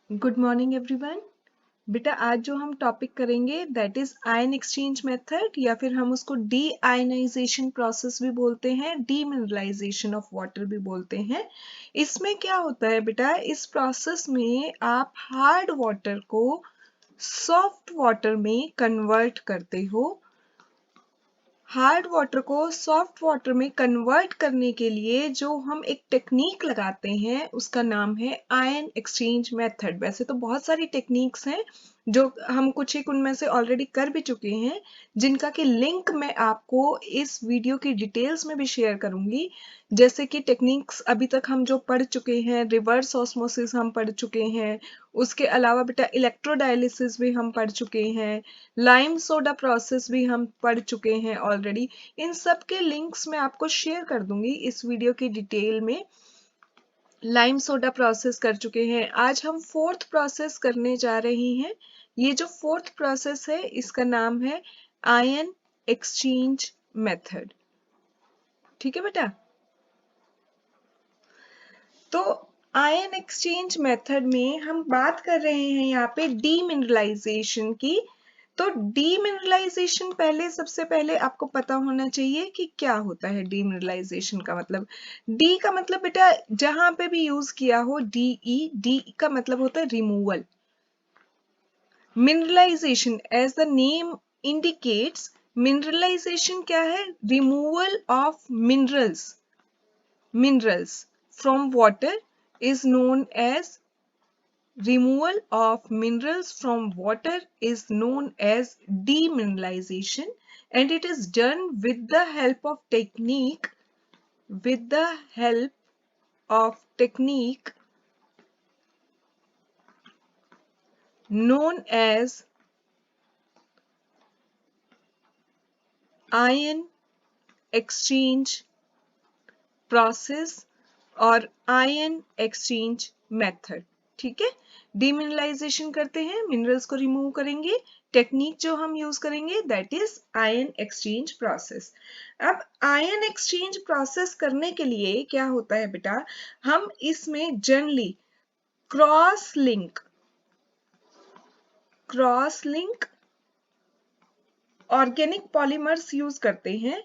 Good morning everyone. बेटा आज जो हम टॉपिक करेंगे that is ion exchange method या फिर हम उसको डी आयनाइजेशन प्रोसेस भी बोलते हैं, डीमिनरलाइजेशन ऑफ वाटर भी बोलते हैं। इसमें क्या होता है बेटा, इस प्रोसेस में आप हार्ड वाटर को सॉफ्ट वाटर में कन्वर्ट करते हो। हार्ड वाटर को सॉफ्ट वाटर में कन्वर्ट करने के लिए जो हम एक टेक्निक लगाते हैं उसका नाम है आयन एक्सचेंज मेथड। वैसे तो बहुत सारी टेक्निक्स हैं जो हम कुछ एक उनमें से ऑलरेडी कर भी चुके हैं, जिनका कि लिंक मैं आपको इस वीडियो की डिटेल्स में भी शेयर करूंगी। जैसे कि टेक्निक्स अभी तक हम जो पढ़ चुके हैं, रिवर्स ऑस्मोसिस हम पढ़ चुके हैं, उसके अलावा बेटा इलेक्ट्रोडायलिसिस भी हम पढ़ चुके हैं, लाइम सोडा प्रोसेस भी हम पढ़ चुके हैं ऑलरेडी। इन सब के लिंक्स मैं आपको शेयर कर दूंगी इस वीडियो की डिटेल में। लाइम सोडा प्रोसेस कर चुके हैं, आज हम फोर्थ प्रोसेस करने जा रहे हैं। ये जो फोर्थ प्रोसेस है इसका नाम है आयन एक्सचेंज मेथड। ठीक है बेटा, तो आयन एक्सचेंज मेथड में हम बात कर रहे हैं यहाँ पे डीमिनरलाइजेशन की। तो डीमिनरलाइजेशन पहले सबसे पहले आपको पता होना चाहिए कि क्या होता है डीमिनरलाइजेशन का मतलब। डी का मतलब बेटा जहां पे भी यूज किया हो, डी का मतलब होता है removal. Mineralisation as the name indicates, mineralisation क्या है? Removal of minerals from water is known as removal of minerals from water is known as demineralization, and it is done with the help of technique known as ion exchange process और ion exchange method. ठीक है, demineralisation करते हैं, minerals को remove करेंगे। Technique जो हम use करेंगे that is ion exchange process. अब आयन एक्सचेंज प्रोसेस करने के लिए क्या होता है बेटा, हम इसमें generally cross link organic polymers use करते हैं।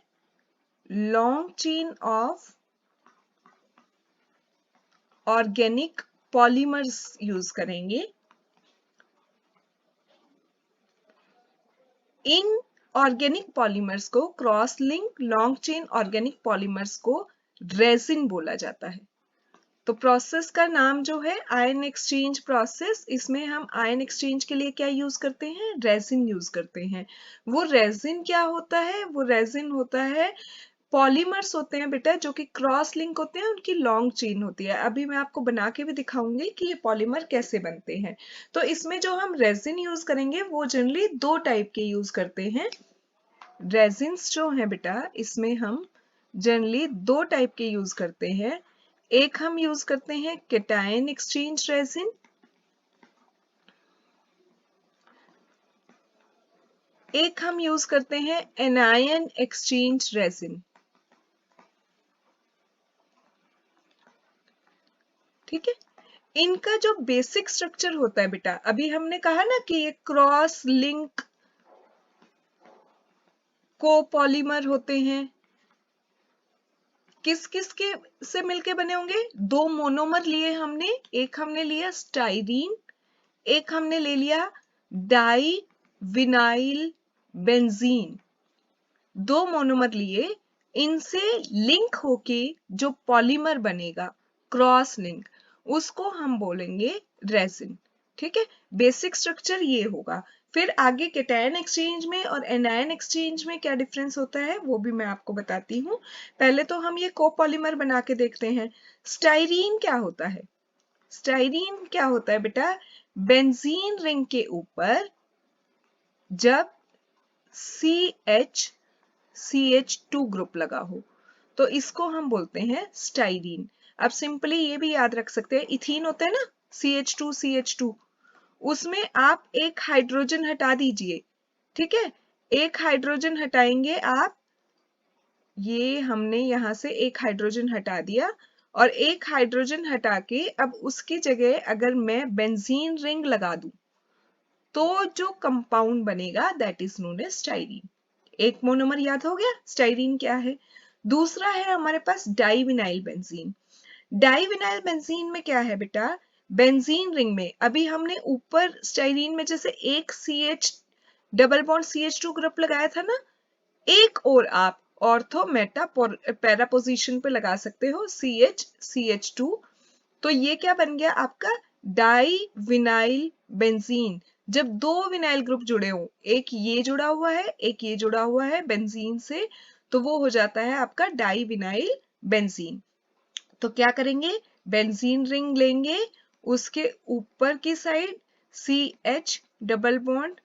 Long chain of organic polymers use करेंगे। इन ऑर्गेनिक पॉलीमर्स को, cross link long chain organic polymers को रेजिन बोला जाता है। तो प्रोसेस का नाम जो है आयन एक्सचेंज प्रोसेस, इसमें हम आयन एक्सचेंज के लिए क्या यूज करते हैं? रेजिन यूज करते हैं। वो रेजिन क्या होता है? वो रेजिन होता है, पॉलीमर्स होते हैं बेटा जो कि क्रॉस लिंक होते हैं, उनकी लॉन्ग चेन होती है। अभी मैं आपको बना के भी दिखाऊंगी कि ये पॉलीमर कैसे बनते हैं। तो इसमें जो हम रेजिन यूज करेंगे वो जनरली दो टाइप के यूज करते हैं। रेजिन्स जो है बेटा इसमें हम जनरली दो टाइप के यूज करते हैं। एक हम यूज करते हैं कैटायन एक्सचेंज रेजिन, एक हम यूज करते हैं एनायन एक्सचेंज रेजिन। ठीक है, इनका जो बेसिक स्ट्रक्चर होता है बेटा, अभी हमने कहा ना कि ये क्रॉस लिंक कोपॉलीमर होते हैं। किस किस के से मिलके बने होंगे? दो मोनोमर लिए हमने, एक हमने लिया स्टाइरीन, एक हमने ले लिया डाई विनाइल बेंजीन। दो मोनोमर लिए, इनसे लिंक होके जो पॉलीमर बनेगा क्रॉस लिंक, उसको हम बोलेंगे रेजिन। ठीक है, बेसिक स्ट्रक्चर ये होगा। फिर आगे कैटायन एक्सचेंज में और एनायन एक्सचेंज में क्या डिफरेंस होता है वो भी मैं आपको बताती हूँ। पहले तो हम ये कोपॉलीमर बना के देखते हैं। स्टाइरीन क्या होता है? स्टाइरीन क्या होता है बेटा? बेंजीन रिंग के ऊपर जब CH2 ग्रुप लगा हो तो इसको हम बोलते हैं स्टाइरीन। अब सिंपली ये भी याद रख सकते हैं, इथीन होता है ना, CH2, उसमें आप एक हाइड्रोजन हटा दीजिए। ठीक है, एक हाइड्रोजन हटाएंगे आप, ये हमने यहां से एक हाइड्रोजन हटा दिया, और एक हाइड्रोजन हटा के अब उसकी जगह अगर मैं बेंजीन रिंग लगा दूं तो जो कंपाउंड बनेगा that is known as styrene. एक मोनोमर याद हो गया स्टाइरीन क्या है। दूसरा है हमारे पास डाइविनाइल बेंजीन। डाइविनाइल बेंजीन में क्या है बेटा, बेंजीन रिंग में अभी हमने ऊपर स्टाइरीन में जैसे एक CH double bond CH2 group लगाया था ना, एक और आप ऑर्थो मेटा पैरा पोजीशन पे लगा सकते हो CH2। तो ये क्या बन गया आपका डाई विनाइल बेंजीन। जब दो विनाइल ग्रुप जुड़े हो, एक ये जुड़ा हुआ है एक ये जुड़ा हुआ है बेंजीन से, तो वो हो जाता है आपका डाई विनाइल बेंजीन। तो क्या करेंगे, बेंजीन रिंग लेंगे, उसके ऊपर की side CH double bond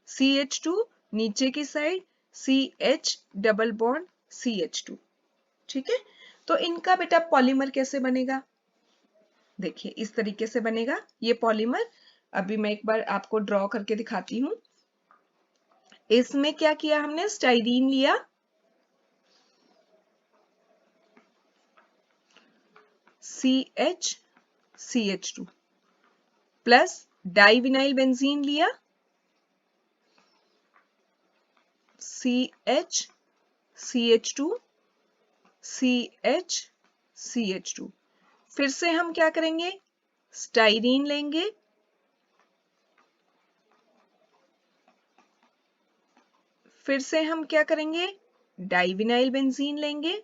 CH2, नीचे की side CH double bond CH2। ठीक है, तो इनका बेटा पॉलीमर कैसे बनेगा, देखिए इस तरीके से बनेगा ये पॉलीमर। अभी मैं एक बार आपको ड्रॉ करके दिखाती हूं। इसमें क्या किया हमने, स्टाइरीन लिया, CH प्लस डाइविनाइल बेंजीन लिया, CH CH2 फिर से हम क्या करेंगे, स्टाइरीन लेंगे, फिर से हम क्या करेंगे, डाइविनाइल बेंजीन लेंगे,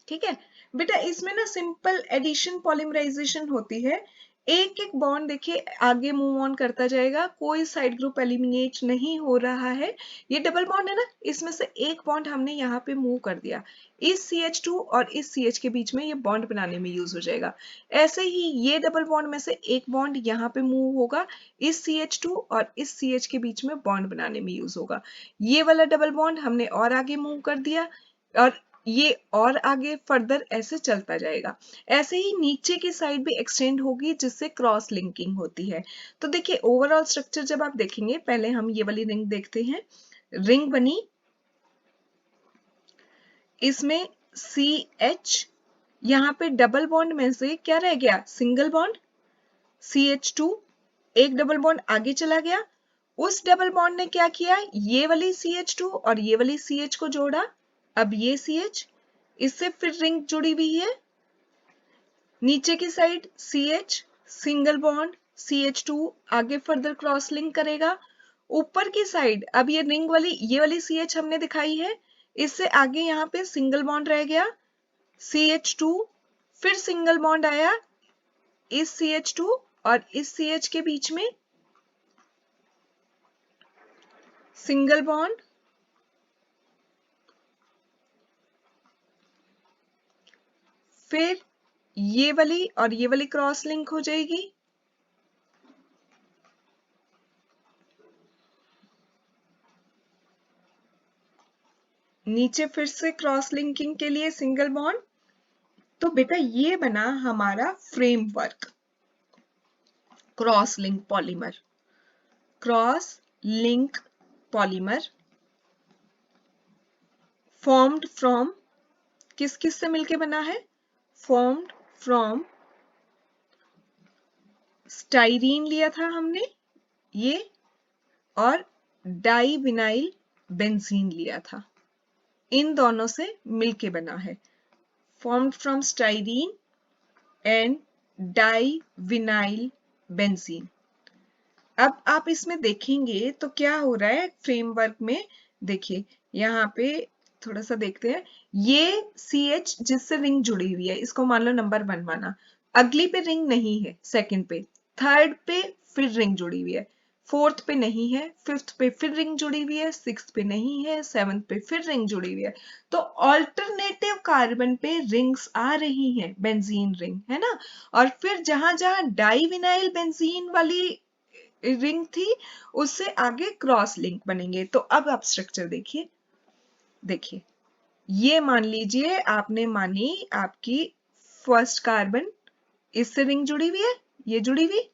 ठीक है बेटा। इसमें ना सिंपल एडिशन पॉलीमराइजेशन होती है, एक एक बॉन्ड देखिए आगे मूव ऑन करता जाएगा, कोई साइड ग्रुप एलिमिनेट नहीं हो रहा है। ये डबल बॉन्ड है ना, इसमें से एक बॉन्ड हमने यहाँ पे मूव कर दिया, इस CH2 और इस CH के बीच में ये बॉन्ड बनाने में यूज हो जाएगा। ऐसे ही ये डबल बॉन्ड में से एक बॉन्ड यहाँ पे मूव होगा, इस CH2 और इस CH के बीच में बॉन्ड बनाने में यूज होगा। ये वाला डबल बॉन्ड हमने और आगे मूव कर दिया और ये और आगे फर्दर ऐसे चलता जाएगा। ऐसे ही नीचे की साइड भी एक्सटेंड होगी जिससे क्रॉस लिंकिंग होती है। तो देखिए ओवरऑल स्ट्रक्चर जब आप देखेंगे, पहले हम ये वाली रिंग देखते हैं। रिंग बनी, इसमें CH, यहाँ पे डबल बॉन्ड में से क्या रह गया, सिंगल बॉन्ड CH2, एक डबल बॉन्ड आगे चला गया, उस डबल बॉन्ड ने क्या किया, ये वाली CH2 और ये वाली CH को जोड़ा, अब ये CH, इससे फिर रिंग जुड़ी हुई है, नीचे की side CH single bond CH2 आगे फर्दर क्रॉस लिंक करेगा, ऊपर की साइड अब ये रिंग वाली ये वाली CH हमने दिखाई है, इससे आगे यहाँ पे सिंगल बॉन्ड रह गया CH2, फिर सिंगल बॉन्ड आया इस CH2 और इस CH के बीच में, सिंगल बॉन्ड, फिर ये वाली और ये वाली क्रॉस लिंक हो जाएगी, नीचे फिर से क्रॉस लिंकिंग के लिए सिंगल बॉन्ड। तो बेटा ये बना हमारा framework, cross link polymer. Cross link polymer formed from, किस किस से मिलके बना है, फॉर्म्ड फ्रॉम स्टाइरीन लिया था हमने ये, और डाइविनाइल बेंजीन लिया था, इन दोनों से मिलके बना है, formed from styrene and divinyl benzene. अब आप इसमें देखेंगे तो क्या हो रहा है फ्रेमवर्क में, देखिए यहाँ पे थोड़ा सा देखते हैं, ये CH जिससे रिंग जुड़ी हुई है इसको मान लो नंबर 1 माना, अगली पे रिंग नहीं है, सेकंड पे, थर्ड पे फिर रिंग जुड़ी हुई है, फोर्थ पे नहीं है, फिफ्थ पे फिर रिंग जुड़ी हुई है, सिक्स्थ पे नहीं है, सेवंथ पे फिर रिंग जुड़ी हुई है। तो ऑल्टरनेटिव कार्बन पे रिंग्स आ रही हैं, बेंजीन रिंग है ना, और फिर जहां जहां डाइविनाइल बेंजीन वाली रिंग थी उससे आगे क्रॉस लिंक बनेंगे। तो अब आप स्ट्रक्चर देखिए, देखिए ये मान लीजिए आपने मानी आपकी फर्स्ट कार्बन, इससे रिंग जुड़ी हुई है, ये जुड़ी हुई,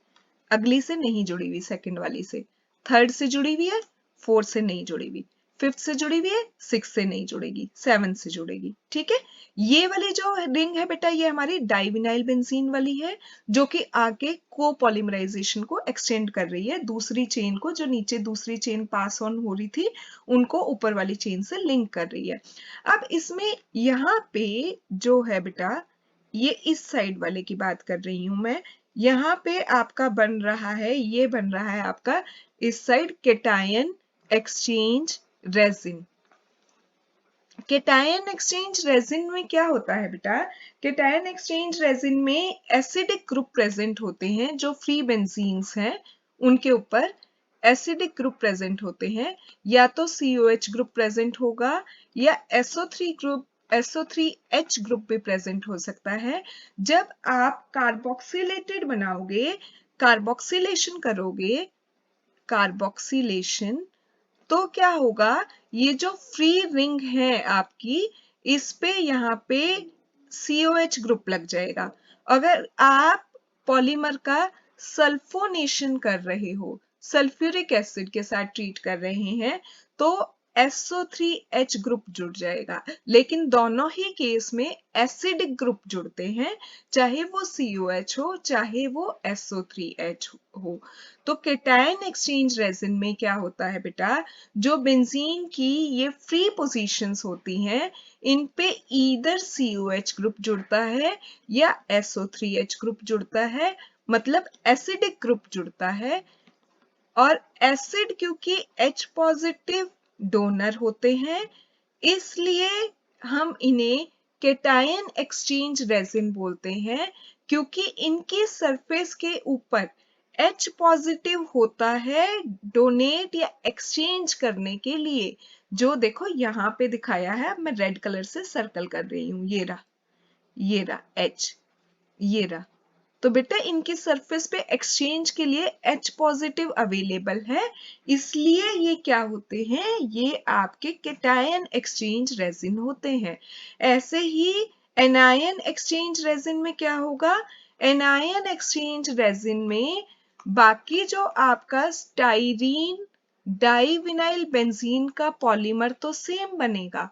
अगली से नहीं जुड़ी हुई, सेकंड वाली से, थर्ड से जुड़ी हुई है, 4 से नहीं जुड़ी हुई, 5th से जुड़ी हुई है, 6 से नहीं जुड़ेगी, 7 से जुड़ेगी, ठीक है। ये वाली जो रिंग है बेटा ये हमारी डाइविनाइल बेंजीन वाली है, जो कि आगे कोपॉलीमराइजेशन को एक्सटेंड कर रही है, दूसरी चेन को, जो नीचे दूसरी चेन पास ऑन हो रही थी उनको ऊपर वाली चेन से लिंक कर रही है। अब इसमें यहाँ पे जो है बेटा, ये इस साइड वाले की बात कर रही हूं मैं, यहाँ पे आपका बन रहा है, ये बन रहा है आपका इस side cation exchange resin. Cation exchange resin में क्या होता है बेटा, केटायन एक्सचेंज रेजिन में एसिडिक ग्रुप प्रेजेंट होते हैं, जो फ्री बेंजीन्स हैं उनके ऊपर एसिडिक ग्रुप प्रेजेंट होते हैं, या तो COH ग्रुप प्रेजेंट होगा या SO3H ग्रुप भी प्रेजेंट हो सकता है। जब आप कार्बोक्सिलेटेड बनाओगे, कार्बोक्सिलेशन करोगे, कार्बोक्सिलेशन, तो क्या होगा, ये जो फ्री रिंग है आपकी, इस पे यहाँ पे COH ग्रुप लग जाएगा। अगर आप पॉलीमर का सल्फोनेशन कर रहे हो, सल्फ्यूरिक एसिड के साथ ट्रीट कर रहे हैं, तो SO3H ग्रुप जुड़ जाएगा। लेकिन दोनों ही केस में एसिडिक ग्रुप जुड़ते हैं, चाहे वो COH हो चाहे वो SO3H हो। तो केटायन एक्सचेंज रेजिन में क्या होता है बेटा, जो बेंजीन की ये फ्री पोजीशंस होती हैं, इन पे ईदर COH ग्रुप जुड़ता है या SO3H ग्रुप जुड़ता है, मतलब एसिडिक ग्रुप जुड़ता है। और एसिड क्योंकि H पॉजिटिव डोनर होते हैं, इसलिए हम इन्हें केटायन एक्सचेंज रेजिन बोलते हैं, क्योंकि इनकी सरफेस के ऊपर H पॉजिटिव होता है डोनेट या एक्सचेंज करने के लिए। जो देखो यहाँ पे दिखाया है, मैं रेड कलर से सर्कल कर रही हूँ, ये रहा H, ये रहा। तो बेटा इनकी सरफेस पे एक्सचेंज के लिए H पॉजिटिव अवेलेबल है, इसलिए ये क्या होते हैं, ये आपके केटायन एक्सचेंज रेजिन होते हैं। ऐसे ही एनायन एक्सचेंज रेजिन में क्या होगा, एनायन एक्सचेंज रेजिन में बाकी जो आपका स्टाइरीन डाइविनाइल बेंजीन का पॉलीमर तो सेम बनेगा,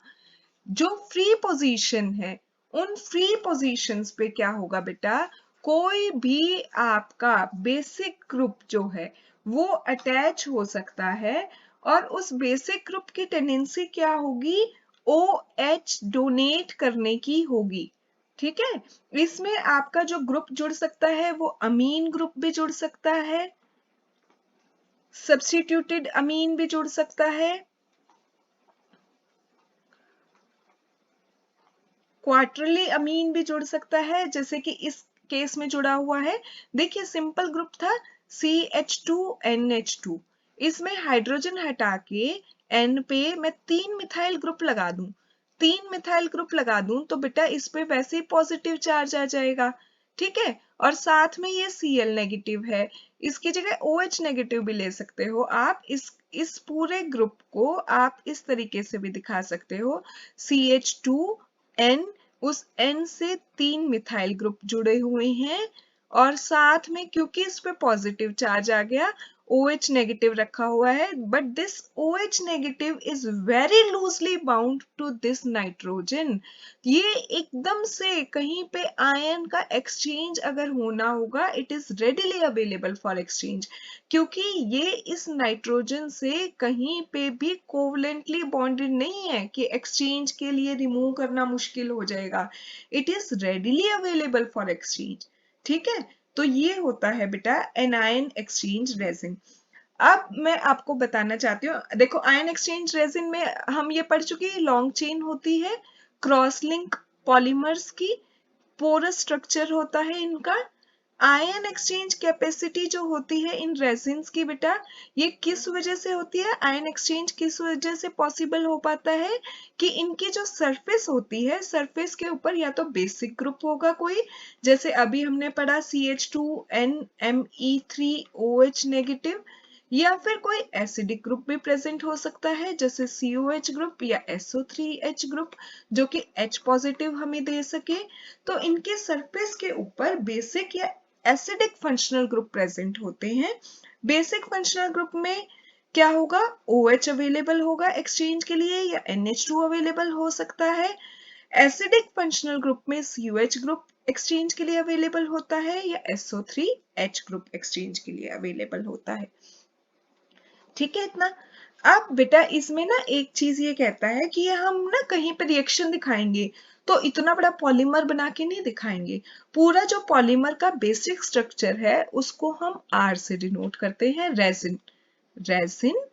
जो फ्री पोजीशन है उन फ्री पोजीशंस पे क्या होगा बेटा, कोई भी आपका बेसिक ग्रुप जो है वो अटैच हो सकता है, और उस बेसिक ग्रुप की टेंडेंसी क्या होगी, OH डोनेट करने की होगी, ठीक है। इसमें आपका जो ग्रुप जुड़ सकता है वो अमीन ग्रुप भी जुड़ सकता है, सब्स्टिट्यूटेड अमीन भी जुड़ सकता है, क्वार्टरली अमीन भी जुड़ सकता है, जैसे कि इस केस में जुड़ा हुआ है। देखिए सिंपल ग्रुप था CH2NH2, इसमें हाइड्रोजन हटा के N पे मैं 3 मिथाइल ग्रुप लगा दूं, 3 मिथाइल ग्रुप लगा दूं तो बेटा इस पे वैसे ही पॉजिटिव चार्ज आ जाएगा, ठीक है। और साथ में ये Cl नेगेटिव है, इसकी जगह OH नेगेटिव भी ले सकते हो आप। इस पूरे ग्रुप को आप इस तरीके से भी दिखा सकते हो, CH2N, उस N से 3 मिथाइल ग्रुप जुड़े हुए हैं, और साथ में क्योंकि इस पे पॉजिटिव चार्ज आ गया, OH नेगेटिव रखा हुआ है, but this OH negative is very loosely bound to this nitrogen. ये एकदम से कहीं पे आयन का एक्सचेंज अगर होना होगा, it is readily available for exchange, क्योंकि ये इस नाइट्रोजन से कहीं पे भी कोवलेंटली बॉन्डेड नहीं है कि एक्सचेंज के लिए रिमूव करना मुश्किल हो जाएगा, it is readily available for exchange, ठीक है। तो ये होता है बेटा एनायन एक्सचेंज रेजिन। अब मैं आपको बताना चाहती हूँ, देखो आयन एक्सचेंज रेजिन में हम ये पढ़ चुके हैं, लॉन्ग चेन होती है, क्रॉस लिंक पॉलीमर्स की, पोरस स्ट्रक्चर होता है इनका। आयन एक्सचेंज कैपेसिटी जो होती है इन रेजिन्स की बेटा, ये किस वजह से होती है, आयन एक्सचेंज किस वजह से पॉसिबल हो पाता है, कि इनकी जो सरफेस होती है, सरफेस के ऊपर या तो बेसिक ग्रुप होगा कोई, जैसे अभी हमने पढ़ा CH2NMe3OH नेगेटिव, या फिर कोई एसिडिक ग्रुप भी प्रेजेंट हो सकता है, जैसे COH ग्रुप या SO3H ग्रुप, जो कि H पॉजिटिव हमें दे सके। तो इनके सरफेस के ऊपर बेसिक या एसिडिक फंक्शनल ग्रुप प्रेजेंट होते हैं। बेसिक फंक्शनल ग्रुप में क्या होगा, OH अवेलेबल होगा एक्सचेंज के लिए या NH2 अवेलेबल हो सकता है। एसिडिक फंक्शनल ग्रुप में COH ग्रुप एक्सचेंज के लिए अवेलेबल होता है या SO3H ग्रुप एक्सचेंज के लिए अवेलेबल होता है। ठीक है इतना। अब बेटा इसमें ना एक चीज ये कहता है कि हम ना कहीं पे रिएक्शन दिखाएंगे तो इतना बड़ा पॉलीमर बना के नहीं दिखाएंगे। पूरा जो पॉलीमर का बेसिक स्ट्रक्चर है उसको हम R से डिनोट करते हैं, रेजिन। रेजिन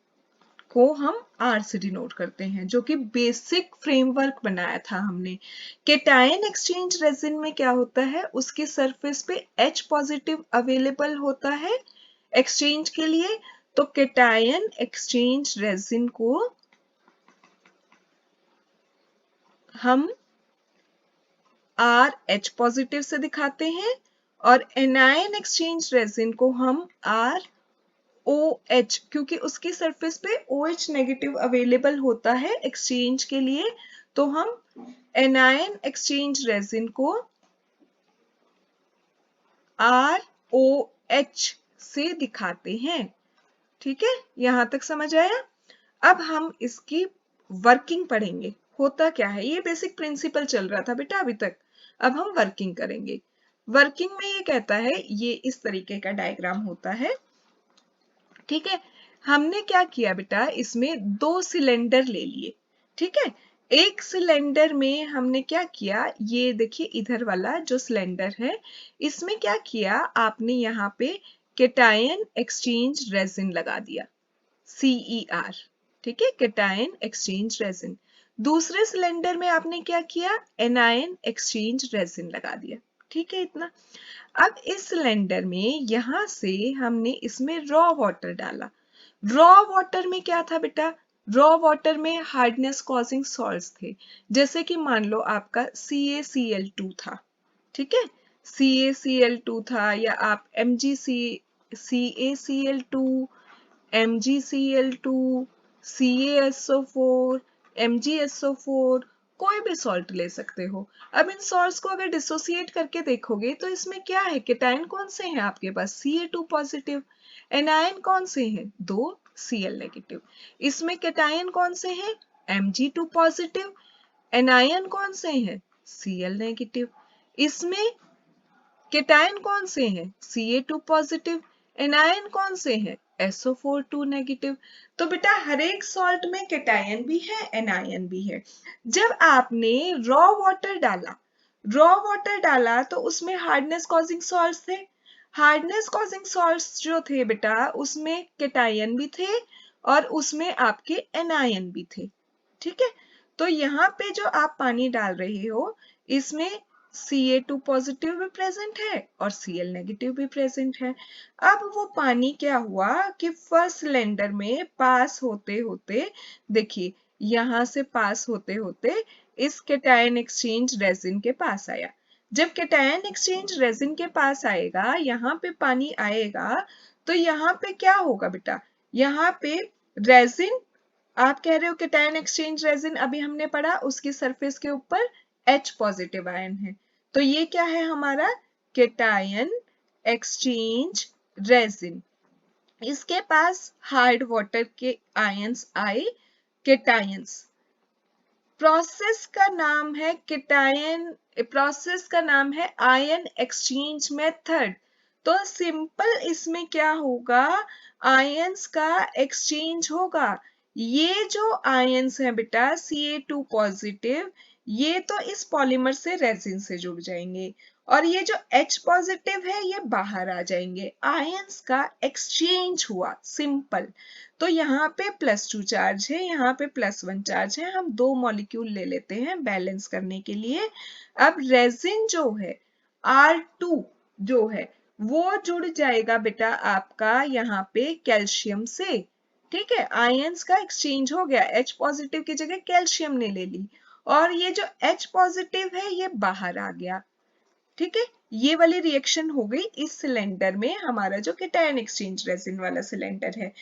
को हम R से डिनोट करते हैं, जो कि बेसिक फ्रेमवर्क बनाया था हमने। केटायन एक्सचेंज रेजिन में क्या होता है, उसके सरफेस पे H पॉजिटिव अवेलेबल होता है एक्सचेंज के लिए। तो केटायन एक्सचेंज रेजिन को हम RH पॉजिटिव से दिखाते हैं और एनायन एक्सचेंज रेजिन को हम ROH, क्योंकि उसकी सरफेस पे OH नेगेटिव अवेलेबल होता है एक्सचेंज के लिए, तो हम एनायन एक्सचेंज रेजिन को ROH से दिखाते हैं। ठीक है, यहां तक समझ आया। अब हम इसकी वर्किंग पढ़ेंगे, होता क्या है। ये बेसिक प्रिंसिपल चल रहा था बेटा अभी तक, अब हम वर्किंग करेंगे। वर्किंग में ये कहता है, ये इस तरीके का डायग्राम होता है। ठीक है, हमने क्या किया बेटा, इसमें 2 सिलेंडर ले लिए। ठीक है, एक सिलेंडर में हमने क्या किया, ये देखिए इधर वाला जो सिलेंडर है, इसमें क्या किया आपने, यहाँ पे केटायन एक्सचेंज रेजिन लगा दिया, CER। ठीक है, केटायन एक्सचेंज रेजिन। दूसरे सिलेंडर में आपने क्या किया, एनायन एक्सचेंज रेजिन लगा दिया। ठीक है इतना। अब इस सिलेंडर में यहां से हमने इसमें रॉ वाटर डाला। रॉ वाटर में क्या था बेटा, रॉ वाटर में हार्डनेस कॉजिंग सॉल्ट्स थे, जैसे कि मान लो आपका CaCl2 था। ठीक है, CaCl2 था, या आप CaCl2, MgCl2, CaSO4, MgSO4, कोई भी सॉल्ट ले सकते हो। अब इन सॉल्ट्स को अगर डिसोसिएट करके देखोगे तो इसमें क्या है, केटायन कौन से हैं आपके पास, Ca2 पॉजिटिव। एनायन कौन से हैं, 2 Cl नेगेटिव। इसमें केटायन कौन से हैं, Mg2 पॉजिटिव। एनायन कौन से हैं, Cl नेगेटिव। इसमें केटायन कौन से हैं, Ca2 पॉजिटिव। एनायन कौन से हैं, SO4 2 नेगेटिव। तो बेटा हर एक सॉल्ट में केटायन भी है, एनायन भी है। जब आपने रॉ वाटर डाला तो उसमें हार्डनेस कॉजिंग सॉल्ट्स थे। हार्डनेस कॉजिंग सॉल्ट्स जो थे बेटा, उसमें केटायन भी थे और उसमें आपके एनायन भी थे। ठीक है, तो यहाँ पे जो आप पानी डाल रहे हो, इसमें Ca2 पॉजिटिव भी प्रेजेंट है और Cl नेगेटिव भी प्रेजेंट है। अब वो पानी क्या हुआ कि फर्स्ट सिलेंडर में पास होते होते, देखिए यहां से पास होते होते इस केटायन एक्सचेंज रेजिन के पास आया। जब केटायन एक्सचेंज रेजिन के पास आएगा, यहाँ पे पानी आएगा, तो यहाँ पे क्या होगा बेटा, यहाँ पे रेजिन, आप कह रहे हो केटायन एक्सचेंज रेजिन अभी हमने पढ़ा, उसकी सरफेस के ऊपर H पॉजिटिव आयन है, तो ये क्या है हमारा, केटायन एक्सचेंज रेजिन। इसके पास हार्ड वाटर के आयंस आए, केटायंस। प्रोसेस का नाम है केटायन, प्रोसेस का नाम है आयन एक्सचेंज मेथड। तो सिंपल इसमें क्या होगा, आयंस का एक्सचेंज होगा। ये जो आयंस है बेटा Ca2 पॉजिटिव, ये तो इस पॉलीमर से रेजिन से जुड़ जाएंगे और ये जो H पॉजिटिव है ये बाहर आ जाएंगे। आयंस का एक्सचेंज हुआ, सिंपल। तो यहाँ पे +2 चार्ज है, यहाँ पे +1 चार्ज है, हम 2 मॉलिक्यूल ले लेते हैं बैलेंस करने के लिए। अब रेजिन जो है R2 जो है वो जुड़ जाएगा बेटा आपका यहाँ पे कैल्शियम से। ठीक है, आयंस का एक्सचेंज हो गया, H पॉजिटिव की जगह कैल्शियम ने ले ली और ये जो H पॉजिटिव है ये बाहर आ गया। ठीक है, ये वाली रिएक्शन हो गई इस सिलेंडर में, हमारा जो केटायन एक्सचेंज रेजिन वाला सिलेंडर है।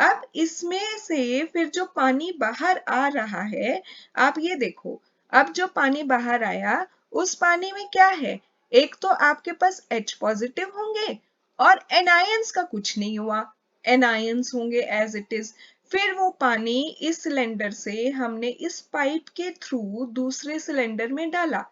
अब इसमें से फिर जो पानी बाहर आ रहा है, आप ये देखो, अब जो पानी बाहर आया उस पानी में क्या है, एक तो आपके पास H पॉजिटिव होंगे और एनायंस का कुछ नहीं हुआ, एनायंस होंगे एज इट इज। फिर वो पानी इस सिलेंडर से हमने इस पाइप के थ्रू दूसरे सिलेंडर में डाला।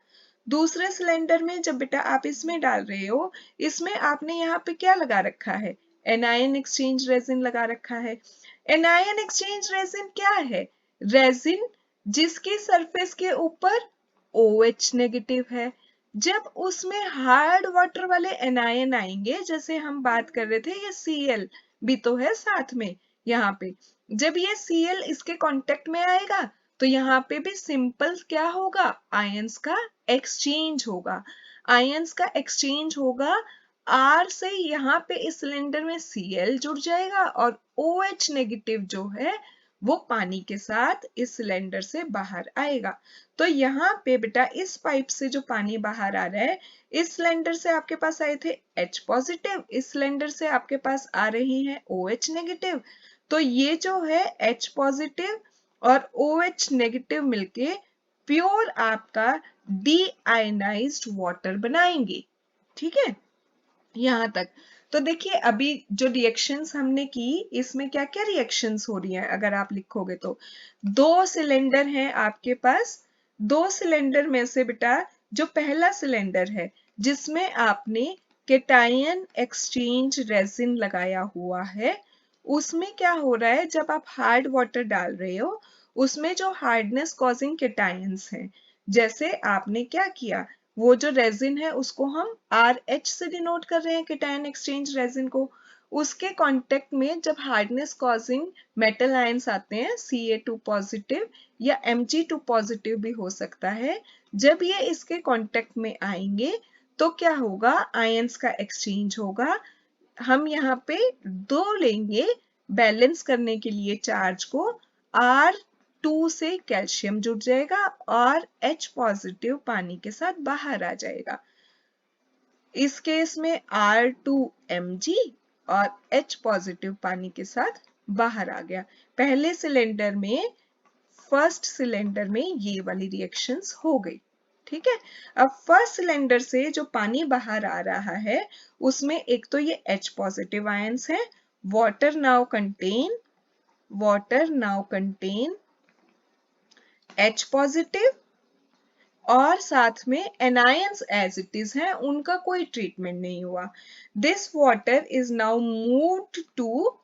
दूसरे सिलेंडर में जब बेटा आप इसमें डाल रहे हो, इसमें आपने यहाँ पे क्या लगा रखा है? एनायन एक्सचेंज रेजिन लगा रखा है। एनायन एक्सचेंज रेजिन क्या है? रेजिन जिसकी सरफेस के ऊपर OH नेगेटिव है। जब उसमें हार्ड वाटर वाले एनायन आएंगे, जैसे हम बात कर रहे थे, ये Cl भी तो है साथ में यहाँ पे। जब ये Cl इसके कांटेक्ट में आएगा तो यहाँ पे भी सिंपल क्या होगा? आयंस का एक्सचेंज होगा। आयंस का एक्सचेंज होगा, R से यहाँ पे इस सिलेंडर में Cl जुड़ जाएगा और OH नेगेटिव जो है वो पानी के साथ इस सिलेंडर से बाहर आएगा। तो यहाँ पे बेटा इस पाइप से जो पानी बाहर आ रहा है, इस सिलेंडर से आपके पास आए थे H पॉजिटिव, इस सिलेंडर से आपके पास आ रही है OH नेगेटिव। तो ये जो है H पॉजिटिव और OH नेगेटिव मिलके प्योर आपका डीआयनाइज्ड वाटर बनाएंगे। ठीक है, यहाँ तक। तो देखिए अभी जो रिएक्शंस हमने की, इसमें क्या क्या रिएक्शंस हो रही हैं अगर आप लिखोगे तो। दो सिलेंडर हैं आपके पास। दो सिलेंडर में से बेटा जो पहला सिलेंडर है जिसमें आपने केटायन एक्सचेंज रेजिन लगाया हुआ है, उसमें क्या हो रहा है? जब आप हार्ड वाटर डाल रहे हो, उसमें जो हार्डनेस कॉजिंग केटायंस हैं, जैसे आपने क्या किया, वो जो रेजिन है उसको हम RH से डिनोट कर रहे हैं, केटायन एक्सचेंज रेजिन को। उसके कांटेक्ट में जब हार्डनेस कॉजिंग मेटल आयंस आते हैं, Ca2 पॉजिटिव या Mg2 पॉजिटिव भी हो सकता है, जब ये इसके कांटेक्ट में आएंगे तो क्या होगा? आयंस का एक्सचेंज होगा। हम यहाँ पे दो लेंगे बैलेंस करने के लिए चार्ज को। R2 से कैल्शियम जुड़ जाएगा और H पॉजिटिव पानी के साथ बाहर आ जाएगा। इस केस में R2Mg और H पॉजिटिव पानी के साथ बाहर आ गया। पहले सिलेंडर में, फर्स्ट सिलेंडर में ये वाली रिएक्शंस हो गई। ठीक है, अब फर्स्ट सिलेंडर से जो पानी बाहर आ रहा है उसमें एक तो ये H पॉजिटिव आयंस है। Water now contain H positive और साथ में एनायंस एज इट इज हैं, उनका कोई ट्रीटमेंट नहीं हुआ। This water is now moved to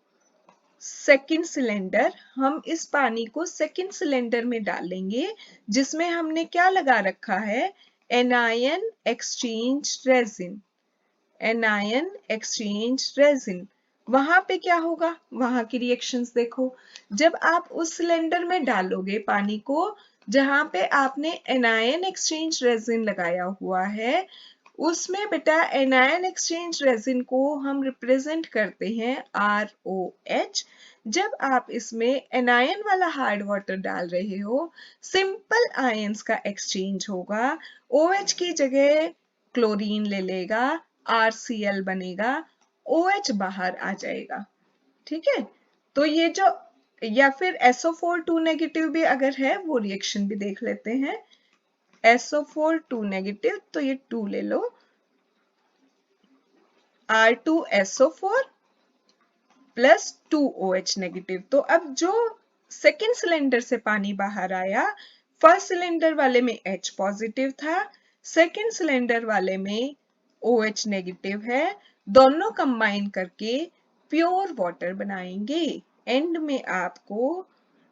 second cylinder. हम इस पानी को सेकेंड सिलेंडर में डालेंगे जिसमें हमने क्या लगा रखा है? Anion exchange resin. Anion exchange resin. वहां पे क्या होगा? वहां की रिएक्शंस देखो। जब आप उस सिलेंडर में डालोगे पानी को जहां पे आपने एनायन एक्सचेंज रेजिन लगाया हुआ है, उसमें बेटा एनायन एक्सचेंज रेजिन को हम रिप्रेजेंट करते हैं ROH। जब आप इसमें एनायन वाला हार्ड वाटर डाल रहे हो, सिंपल आयंस का एक्सचेंज होगा। OH की जगह क्लोरीन ले लेगा, RCl बनेगा, OH बाहर आ जाएगा। ठीक है, तो ये जो, या फिर SO4 2 नेगेटिव भी अगर है वो रिएक्शन भी देख लेते हैं। SO4 2 नेगेटिव, तो ये 2 ले लो, R2SO4 प्लस 2OH नेगेटिव। तो अब जो सेकेंड सिलेंडर से पानी बाहर आया, फर्स्ट सिलेंडर वाले में H पॉजिटिव था, सेकेंड सिलेंडर वाले में OH नेगेटिव है। दोनों कंबाइन करके प्योर वाटर बनाएंगे। एंड में आपको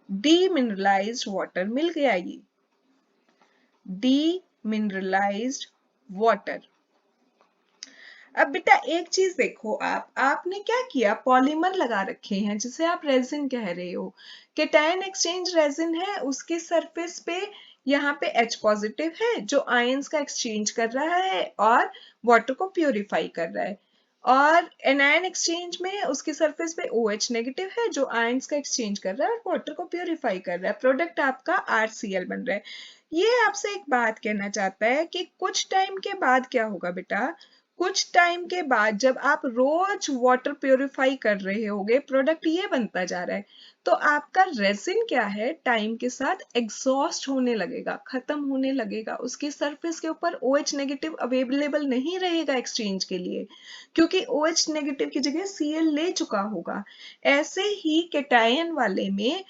डीमिनरलाइज्ड वाटर मिल गया। ये डीमिनरलाइज्ड वाटर। अब बेटा एक चीज देखो, आपने क्या किया? पॉलीमर लगा रखे हैं जिसे आप रेजिन कह रहे हो। केटायन एक्सचेंज रेजिन है, उसके सरफेस पे यहाँ पे H पॉजिटिव है जो आयंस का एक्सचेंज कर रहा है और वाटर को प्यूरिफाई कर रहा है, और एनायन एक्सचेंज में उसके सरफेस पे OH नेगेटिव है जो आयंस का एक्सचेंज कर रहा है और वाटर को प्यूरिफाई कर रहा है। प्रोडक्ट आपका RCl बन रहा है। ये आपसे एक बात कहना चाहता है कि कुछ टाइम के बाद क्या होगा बेटा? कुछ टाइम के बाद जब आप रोज वाटर प्योरीफाई कर रहे होगे, प्रोडक्ट ये बनता जा रहा है, तो आपका रेजिन क्या है, टाइम के साथ एग्जॉस्ट होने लगेगा, खत्म होने लगेगा, उसके सरफेस के ऊपर OH नेगेटिव अवेलेबल नहीं रहेगा एक्सचेंज के लिए, क्योंकि OH नेगेटिव की जगह Cl ले चुका होगा। ऐसे ही केटायन वाले में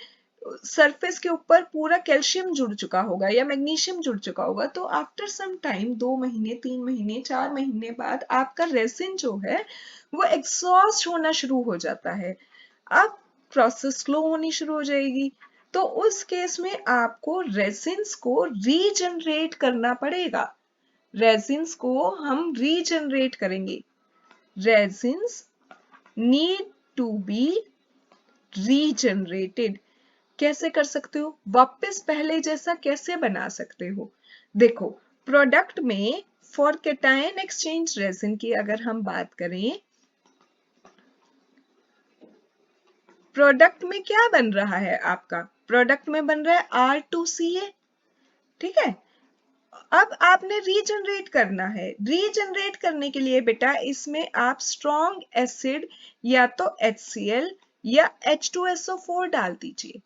सरफेस के ऊपर पूरा कैल्शियम जुड़ चुका होगा या मैग्नीशियम जुड़ चुका होगा, तो आफ्टर सम टाइम 2 महीने, 3 महीने, 4 महीने बाद आपका रेसिन जो है वो एग्जॉस्ट होना शुरू हो जाता है। अब प्रोसेस स्लो होनी शुरू हो जाएगी, तो उस केस में आपको रेसिन्स को रीजनरेट करना पड़ेगा। रेसिन्स को हम रीजनरेट करेंगे। रेसिन्स नीड टू बी रीजनरेटेड। कैसे कर सकते हो, वापस पहले जैसा कैसे बना सकते हो? देखो, प्रोडक्ट में फॉर केटायन एक्सचेंज रेजिन की अगर हम बात करें, प्रोडक्ट में क्या बन रहा है आपका, प्रोडक्ट में बन रहा है R2CA, ठीक है। अब आपने रीजनरेट करना है। रीजनरेट करने के लिए बेटा इसमें आप स्ट्रॉन्ग एसिड या तो HCl या H2SO4 डाल दीजिए।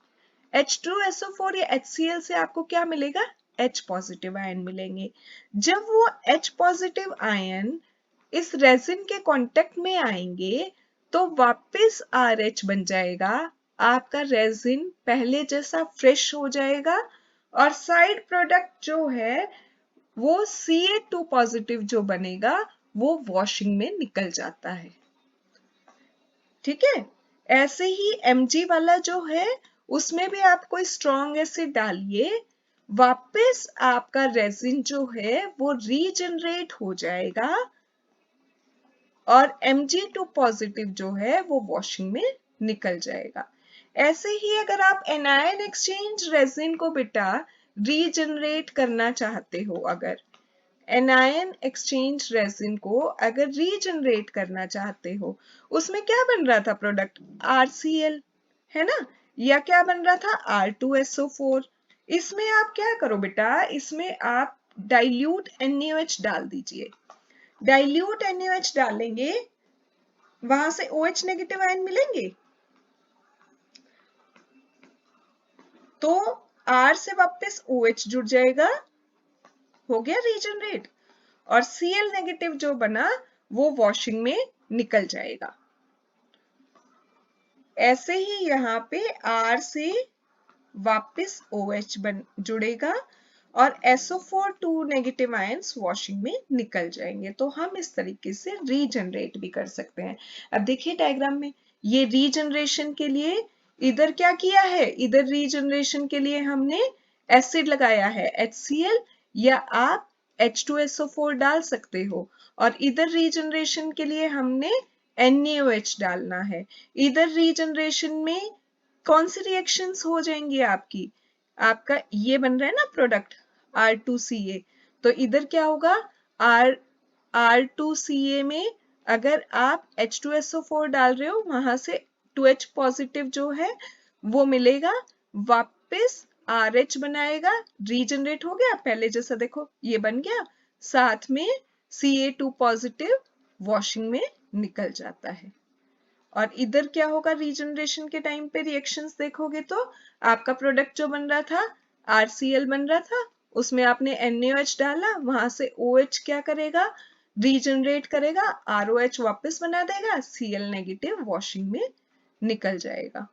H2SO4 या HCl से आपको क्या मिलेगा, H पॉजिटिव आयन मिलेंगे। जब वो H पॉजिटिव आयन इस रेजिन के कांटेक्ट में आएंगे तो वापस RH बन जाएगा, आपका रेजिन पहले जैसा फ्रेश हो जाएगा, और साइड प्रोडक्ट जो है वो Ca2 पॉजिटिव जो बनेगा वो वॉशिंग में निकल जाता है, ठीक है। ऐसे ही Mg वाला जो है उसमें भी आप कोई स्ट्रॉन्ग एसिड डालिए, वापस आपका रेजिन जो है वो रीजनरेट हो जाएगा और Mg2 पॉजिटिव जो है वो वॉशिंग में निकल जाएगा। ऐसे ही अगर आप एनायन एक्सचेंज रेजिन को बेटा रीजनरेट करना चाहते हो, अगर एनायन एक्सचेंज रेजिन को अगर रीजनरेट करना चाहते हो, उसमें क्या बन रहा था प्रोडक्ट, RCl है ना, या क्या बन रहा था, R2SO4। इसमें आप क्या करो बेटा, इसमें आप डाइल्यूट NaOH डाल दीजिए। डाइल्यूट NaOH डालेंगे, वहां से OH नेगेटिव आयन मिलेंगे, तो R से वापस OH जुड़ जाएगा, हो गया रीजनरेट, और Cl नेगेटिव जो बना वो वॉशिंग में निकल जाएगा। ऐसे ही यहाँ पे R से वापस OH जुड़ेगा और SO4 2 नेगेटिव आयंस वॉशिंग में निकल जाएंगे। तो हम इस तरीके से रीजनरेट भी कर सकते हैं। अब देखिए डायग्राम में, ये रीजनरेशन के लिए इधर क्या किया है, इधर रीजनरेशन के लिए हमने एसिड लगाया है HCl, या आप H2SO4 डाल सकते हो, और इधर रीजनरेशन के लिए हमने NaOH डालना है। इधर रीजनरेशन में कौन सी रिएक्शंस हो जाएंगी आपकी, आपका ये बन रहा है ना प्रोडक्ट R2CA, तो इधर क्या होगा, R2CA में अगर आप H2SO4 डाल रहे हो, वहां से 2H पॉजिटिव जो है वो मिलेगा, वापस RH बनाएगा, रीजनरेट हो गया पहले जैसा, देखो ये बन गया, साथ में Ca2 पॉजिटिव वॉशिंग में निकल जाता है। और इधर क्या होगा, रीजनरेशन के टाइम पे रिएक्शंस देखोगे तो आपका प्रोडक्ट जो बन रहा था RCl बन रहा था, उसमें आपने NaOH डाला, वहां से OH क्या करेगा, रीजनरेट करेगा, ROH वापस बना देगा, Cl नेगेटिव वॉशिंग में निकल जाएगा।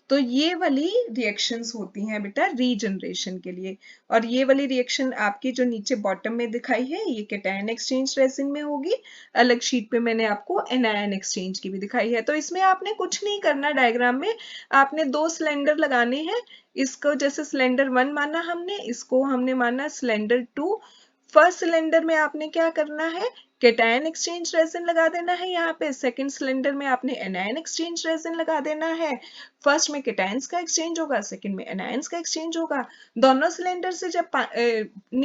तो ये वाली रिएक्शंस होती हैं बेटा रीजनरेशन के लिए, और ये वाली रिएक्शन आपकी जो नीचे बॉटम में दिखाई है ये केटायन एक्सचेंज रेजिन में होगी, अलग शीट पे मैंने आपको एनायन एक्सचेंज की भी दिखाई है। तो इसमें आपने कुछ नहीं करना, डायग्राम में आपने 2 सिलेंडर लगाने हैं, इसको जैसे सिलेंडर 1 माना हमने, इसको हमने माना सिलेंडर 2। फर्स्ट सिलेंडर में आपने क्या करना है, केटायन एक्सचेंज रेजिन लगा देना है, यहाँ पे सेकंड सिलेंडर में आपने एनायन एक्सचेंज रेजिन लगा देना है। फर्स्ट में केटायंस का एक्सचेंज होगा, सेकंड में एनायंस का एक्सचेंज होगा। दोनों सिलेंडर से जब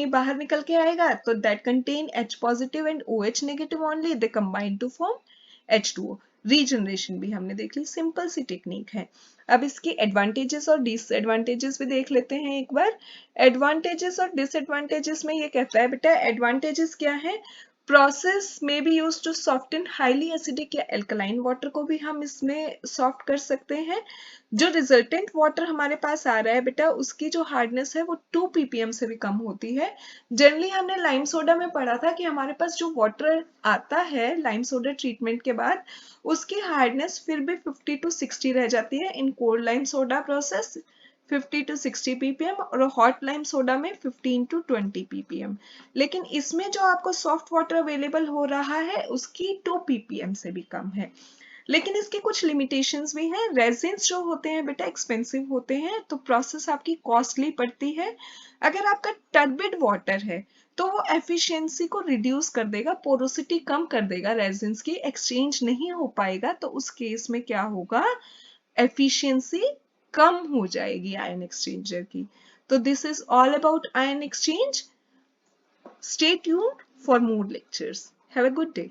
बाहर निकल के आएगा तो that contain H positive and OH negative only, they combine to form H2O। Regeneration भी हमने देख ली, सिंपल सी टेक्निक है। अब इसकी एडवांटेजेस और डिसएडवांटेजेस भी देख लेते हैं एक बार। एडवांटेजेस और डिसएडवांटेजेस में ये कहता है बेटा, एडवांटेजेस क्या है, प्रोसेस में be use to soften highly acidic या एल्कलाइन वाटर को भी हम इसमें सॉफ्ट कर सकते हैं। जो रिजल्टेंट वाटर हमारे पास आ रहा है बेटा, उसकी जो हार्डनेस है वो 2 ppm से भी कम होती है। जनरली हमने लाइम सोडा में पढ़ा था कि हमारे पास जो वाटर आता है लाइम सोडा ट्रीटमेंट के बाद, उसकी हार्डनेस फिर भी 50 to 60 रह जाती है in cold lime soda process, 50 to 60 ppm, और हॉट लाइम सोडा में 15 to 20 ppm। लेकिन इसमें जो आपको सॉफ्ट वाटर अवेलेबल हो रहा है उसकी 2 ppm से भी कम है। लेकिन इसके कुछ लिमिटेशंस भी हैं। रेजिन्स जो होते हैं बेटा एक्सपेंसिव होते हैं, तो प्रोसेस आपकी कॉस्टली पड़ती है। अगर आपका टर्बिड वाटर है तो वो एफिशिएंसी को रिड्यूस कर देगा, पोरोसिटी कम कर देगा, रेजिन्स की एक्सचेंज नहीं हो पाएगा, तो उस केस में क्या होगा, एफिशिएंसी कम हो जाएगी आयन एक्सचेंजर की। तो this is all about ion exchange. Stay tuned for more lectures. Have a good day.